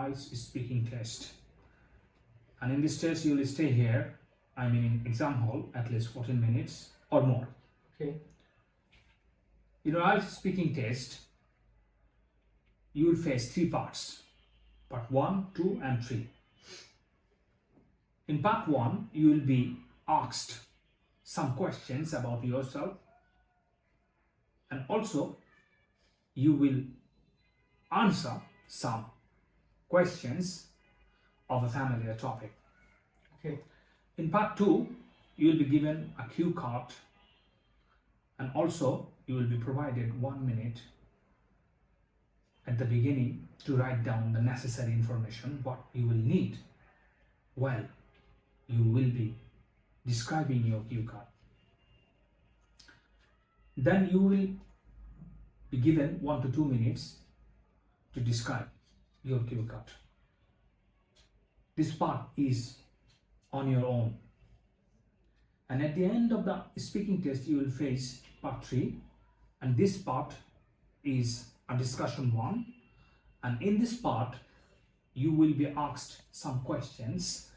IELTS speaking test. And in this test, you will stay here, in exam hall, at least 14 minutes or more. Okay. In your IELTS speaking test, you will face 3 parts. Part 1, 2 and 3. In part 1, you will be asked some questions about yourself, and also you will answer some questions of a familiar topic. Okay. In part 2, you will be given a cue card, and also you will be provided 1 minute at the beginning to write down the necessary information what you will need while you will be describing your cue card. Then you will be given 1 to 2 minutes to describe your cue card. This part is on your own. And at the end of the speaking test, you will face part 3, and this part is a discussion 1, and in this part you will be asked some questions,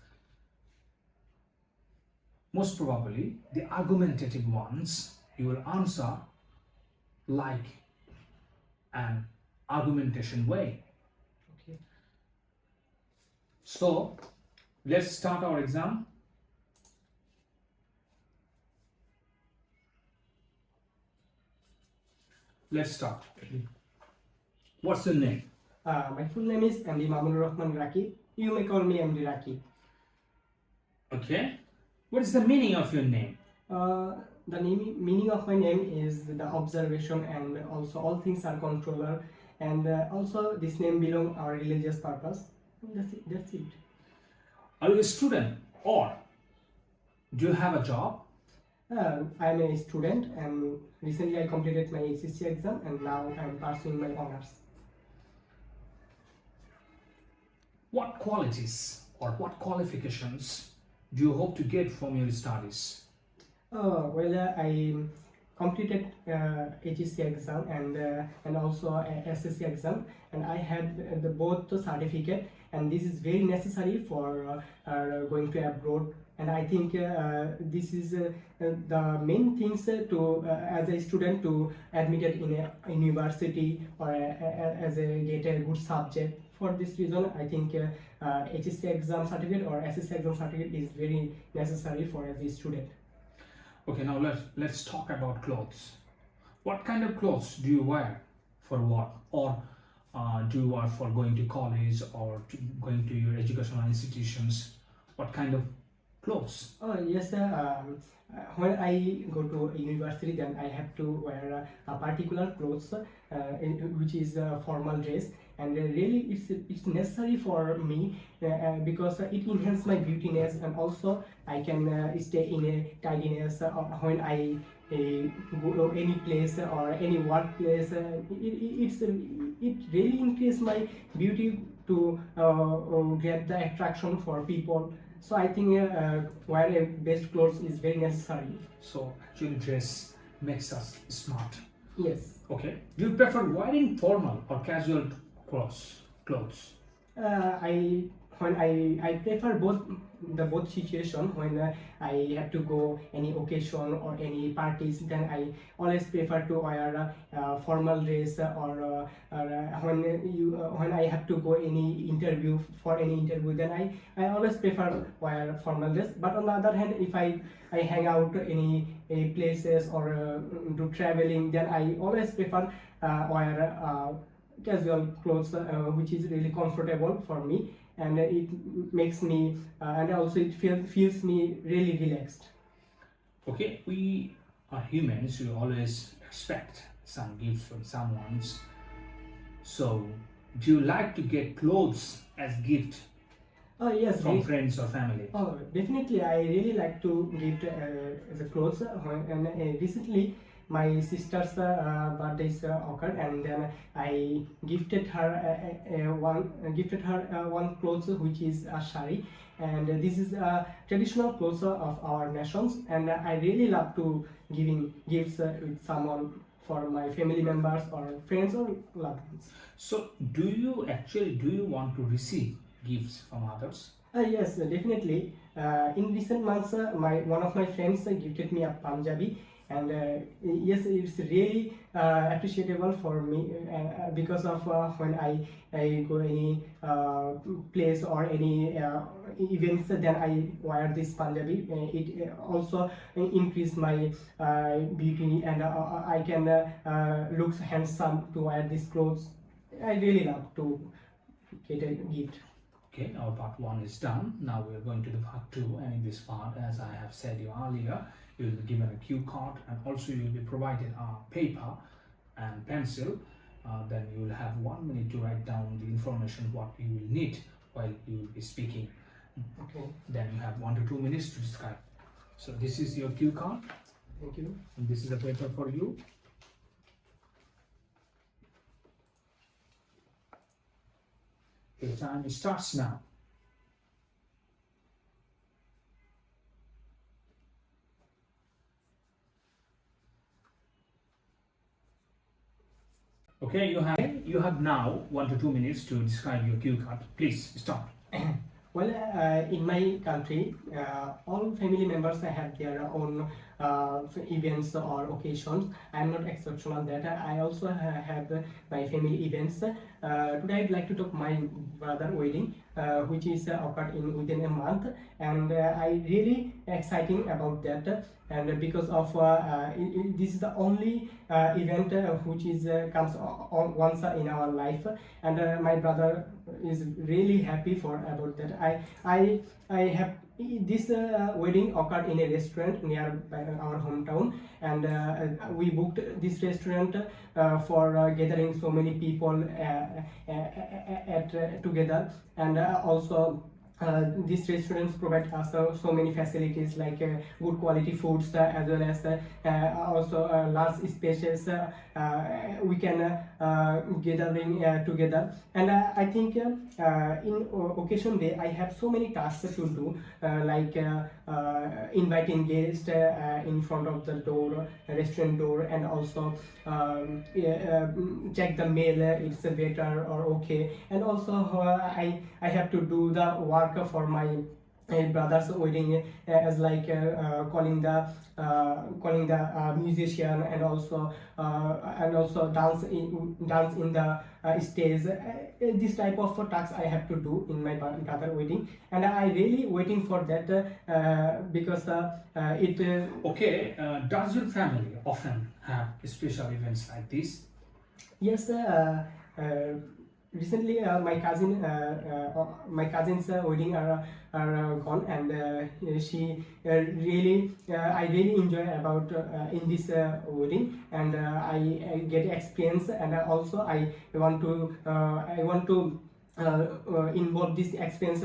most probably the argumentative ones. You will answer like an argumentation way. Okay. So let's start our exam. Let's start. What's your name? My full name is MD Mamunur Rahman Raki. You may call me MD Raki. Okay. What is the meaning of your name? The meaning of my name is the observation, and also all things are controller, and also this name belongs our religious purpose. That's it. Are you a student or do you have a job? I'm a student, and recently I completed my HEC exam, and now I'm pursuing my honors. What qualities or what qualifications do you hope to get from your studies? I completed HEC exam and also SSC exam, and I had both the certificate, and this is very necessary for going to abroad. And I think this is the main things to as a student to admitted in a university or as a get a good subject. For this reason, I think HEC exam certificate or SSC exam certificate is very necessary for as a student. Okay, now let's talk about clothes. What kind of clothes do you wear for work, or do you wear for going to college or going to your educational institutions? What kind of clothes? Oh yes, when I go to university, then I have to wear a particular clothes, which is a formal dress, and really it's necessary for me because it enhances my beautiness, and also I can stay in a tidiness when I go any place or any workplace. It really increases my beauty to get the attraction for people. So I think wear a best clothes is very necessary. So actually dress makes us smart. Yes. Okay. Do you prefer wearing formal or casual clothes? I prefer both situation. When I have to go any occasion or any parties, then I always prefer to wear a formal dress, or when I have to go any interview, then I always prefer wear formal dress. But on the other hand, if I hang out any places or do traveling, then I always prefer wear casual clothes, which is really comfortable for me, and it makes me and also it feels me really relaxed. Okay, we are humans. We always expect some gifts from someone. So do you like to get clothes as gift Yes, from friends or family? Oh, definitely. I really like to gift the clothes. And recently, my sister's birthday occurred, and then I gifted her one clothes, which is a sari, and this is a traditional clothes of our nations, and I really love to giving gifts with someone for my family members or friends or loved ones. So, do you want to receive gifts from others? Yes, definitely. In recent months, one of my friends gifted me a Punjabi, and yes, it's really appreciable for me because of when I go any place or any events, then I wear this Punjabi. It also increase my beauty, and I can look handsome to wear these clothes. I really love to get a gift. Okay, our part 1 is done. Now we are going to the part 2, and in this part, as I have said you earlier, you will be given a cue card, and also you will be provided a paper and pencil. Then you will have 1 minute to write down the information what you will need while you will be speaking. Okay, Then you have 1 to 2 minutes to describe. So this is your cue card, thank you. and this is a paper for you. Your time starts now. Okay, you have now 1 to 2 minutes to describe your cue card. Please start. Well, in my country, all family members have their own events or occasions. I am not exceptional that. I also have my family events. Today I'd like to talk my brother wedding, which is occurred within a month, and I really exciting about that. And because of this is the only event which is comes once in our life, and my brother is really happy for about that. I have this wedding occurred in a restaurant near our hometown, and we booked this restaurant for gathering so many people together, and also these restaurants provide us so many facilities like good quality foods as well as also large spaces we can gathering together. And I think in occasion day I have so many tasks to do, like inviting guests in front of the door, restaurant door, and also check the mail, it's better or okay, and also I have to do the work for my brother's wedding, as like calling the musician, and also dance in the stage. This type of tasks I have to do in my brother wedding, and I really waiting for that because it Okay, does your family often have special events like this? yes. Recently, my cousin's wedding are gone, and she really I really enjoy about in this wedding, and I get experience, and also I want to involve this experience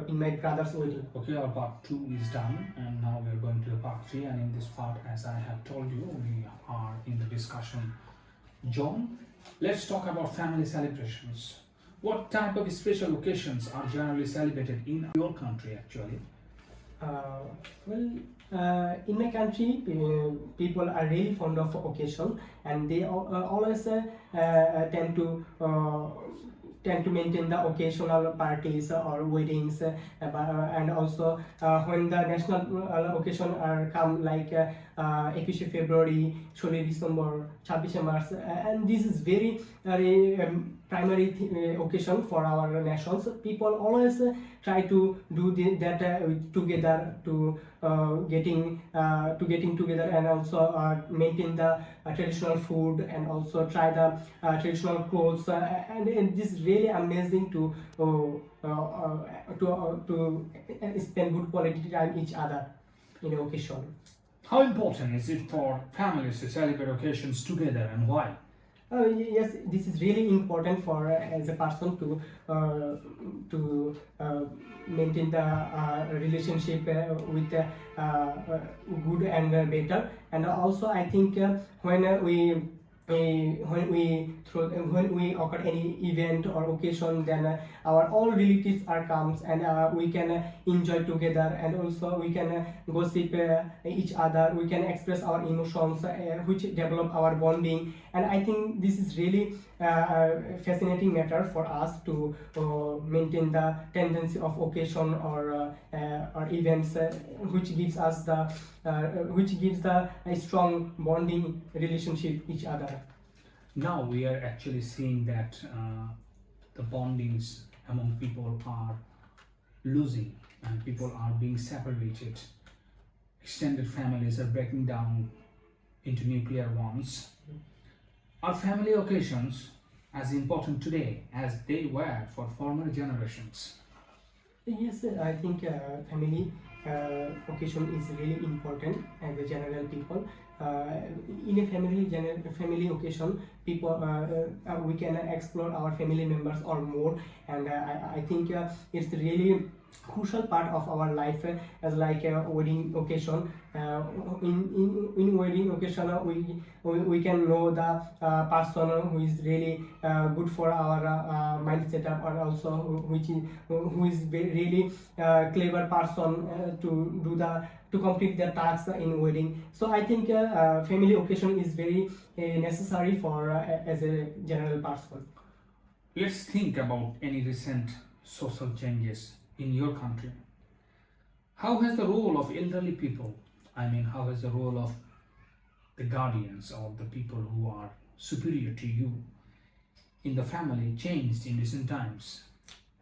in my brother's wedding. Okay, our part 2 is done, and now we are going to the part 3, and in this part, as I have told you, we are in the discussion zone. Let's talk about family celebrations. What type of special occasions are generally celebrated in your country actually? In my country, people are really fond of occasion, and they always tend to maintain the occasional parties or weddings, and also when the national occasion are come like 21 February, 16 December, 26 March, and this is very primary occasion for our nations. People always try to do that together to getting together, and also maintain the traditional food, and also try the traditional clothes, and this is really amazing to spend good quality time each other in an occasion. How important is it for families to celebrate occasions together, and why? Yes, this is really important for as a person to maintain the relationship with good and better. And also I think when we when we occur any event or occasion, then our all relatives are comes, and we can enjoy together, and also we can gossip each other, we can express our emotions, which develop our bonding. And I think this is really fascinating matter for us to maintain the tendency of occasion or events, which gives us the a strong bonding relationship each other. Now we are actually seeing that the bondings among people are losing and people are being separated. Extended families are breaking down into nuclear ones. Are family occasions as important today as they were for former generations? Yes, I think family occasion is really important as a general people. In a family occasion, people we can explore our family members or more, and I think it's really crucial part of our life, as like a wedding occasion. In wedding occasion, we can know the person who is really good for our mind setup, or also who is really clever person to complete the tasks in wedding. So I think family occasion is very necessary for as a general person. Let's think about any recent social changes in your country. How has the role of elderly people, how has the role of the guardians or the people who are superior to you in the family changed in recent times?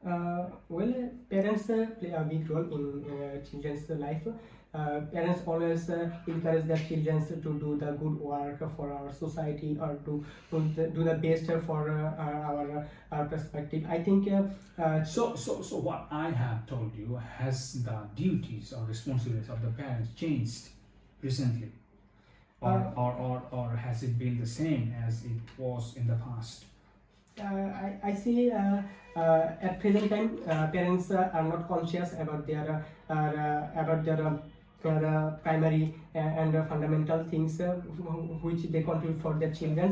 Parents play a big role in children's life. Parents always encourage their children to do the good work for our society, or to do the best for our perspective. I think So what I have told you, has the duties or responsibilities of the parents changed recently, or has it been the same as it was in the past? I see at present time parents are not conscious about their primary and primary things which they contribute for their children,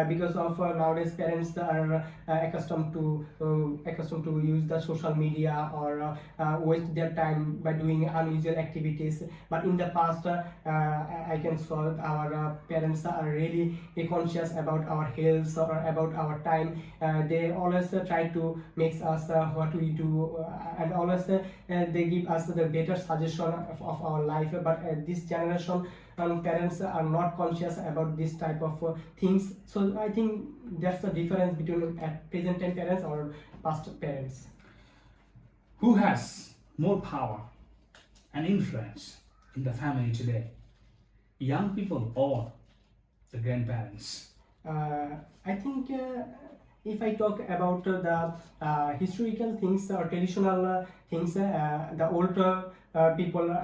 because of nowadays parents are accustomed to use the social media, or waste their time by doing unusual activities. But in the past, I can saw our parents are really conscious about our health or about our time. They always try to make us what we do, and always they give us the better suggestion of our life. But this generation parents are not conscious about this type of things. So I think that's the difference between present time parents or past parents. Who has more power and influence in the family today? Young people or the grandparents? I think if I talk about the historical things or traditional things, the older people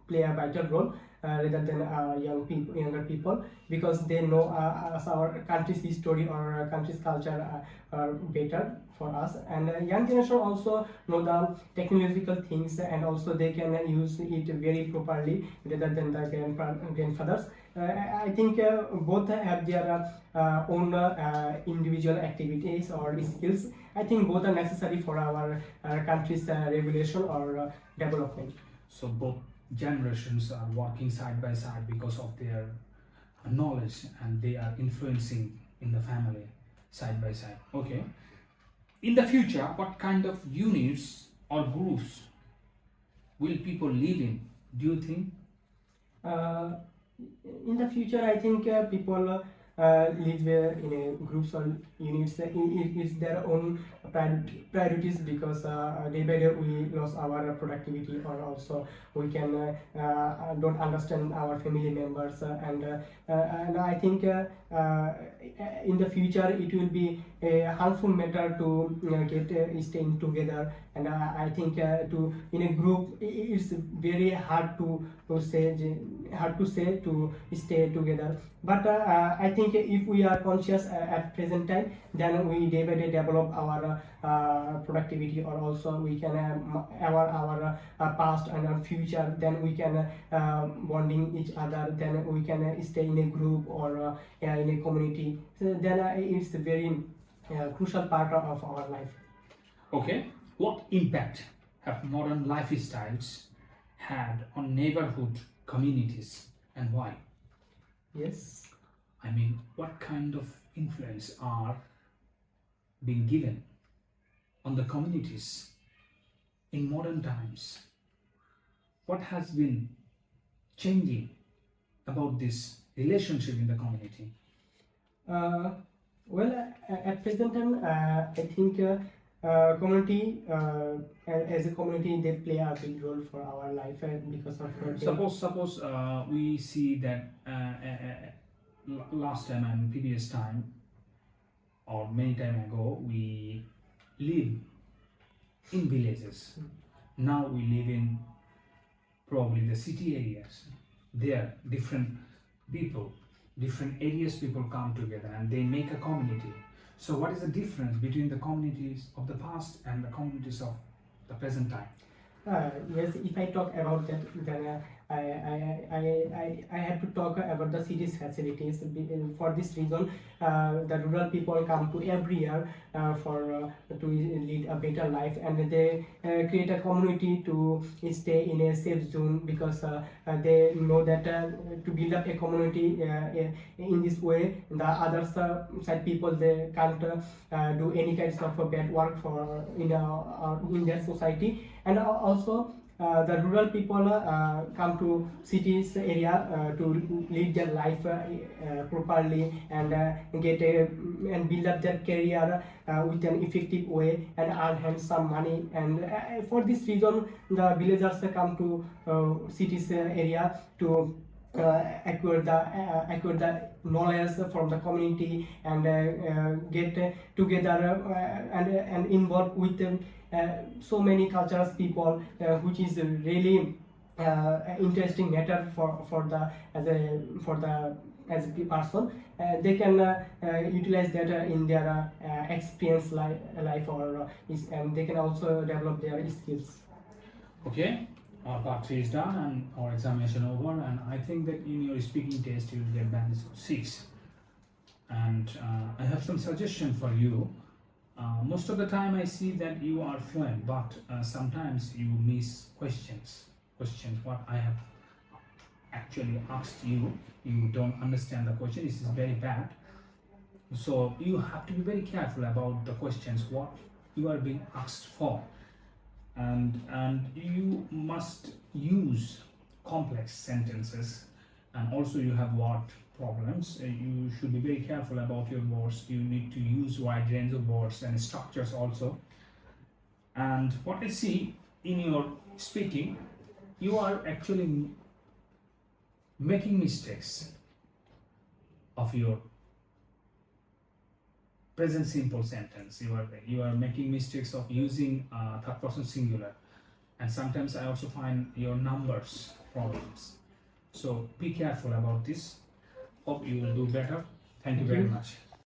play a vital role rather than younger people, because they know our country's history or our country's culture better for us. And young generation also know the technological things, and also they can use it very properly rather than the grandfathers. I think both have their own individual activities or skills. I think both are necessary for our country's regulation or development. So both generations are working side by side because of their knowledge, and they are influencing in the family side by side. Okay. In the future, what kind of units or groups will people live in, do you think? In the future, I think people live in a groups or units. It's their own priorities, because day by day we lost our productivity, or also we can don't understand our family members, and I think in the future it will be a harmful matter to get staying together. And I think to in a group it's very hard to say to stay together. But I think if we are conscious at present time, then we day by day develop our productivity, or also we can our past and our future. Then we can bonding each other. Then we can stay in a group or in a community. So then it's a very crucial part of our life. Okay, what impact have modern lifestyles had on neighborhood communities and why? Yes. I mean, what kind of influence are being given on the communities in modern times? What has been changing about this relationship in the community? Well, at present time, I think community, as a community, they play a big role for our life because of Suppose we see that last time and previous time or many time ago we live in villages. Now we live in probably the city areas. There different people, different areas people come together and they make a community. So what is the difference between the communities of the past and the communities of the present time? Yes, if I talk about that, then I have to talk about the city's facilities. For this reason, the rural people come to every year to lead a better life, and they create a community to stay in a safe zone, because they know that to build up a community in this way, the other side people, they can't do any kinds of bad work in their society. And also the rural people come to cities area to lead their life properly, and get and build up their career with an effective way and earn handsome money. And for this reason, the villagers come to cities area to acquire the knowledge from the community, and get together and involved with so many cultures people, which is really interesting matter for the as a person. They can utilize that in their experience life, or and they can also develop their skills. Okay, our part 3 is done and our examination over, and I think that in your speaking test you will get band 6. And I have some suggestion for you. Most of the time I see that you are fluent, but sometimes you miss questions what I have actually asked you. You don't understand the question. This is very bad. So you have to be very careful about the questions what you are being asked for, and you must use complex sentences, and also you have word problems. You should be very careful about your words. You need to use wide range of words and structures also. And what I see in your speaking, you are actually making mistakes of your present simple sentence. You are making mistakes of using third person singular, and sometimes I also find your numbers problems. So be careful about this. Hope you will do better. Thank you very much.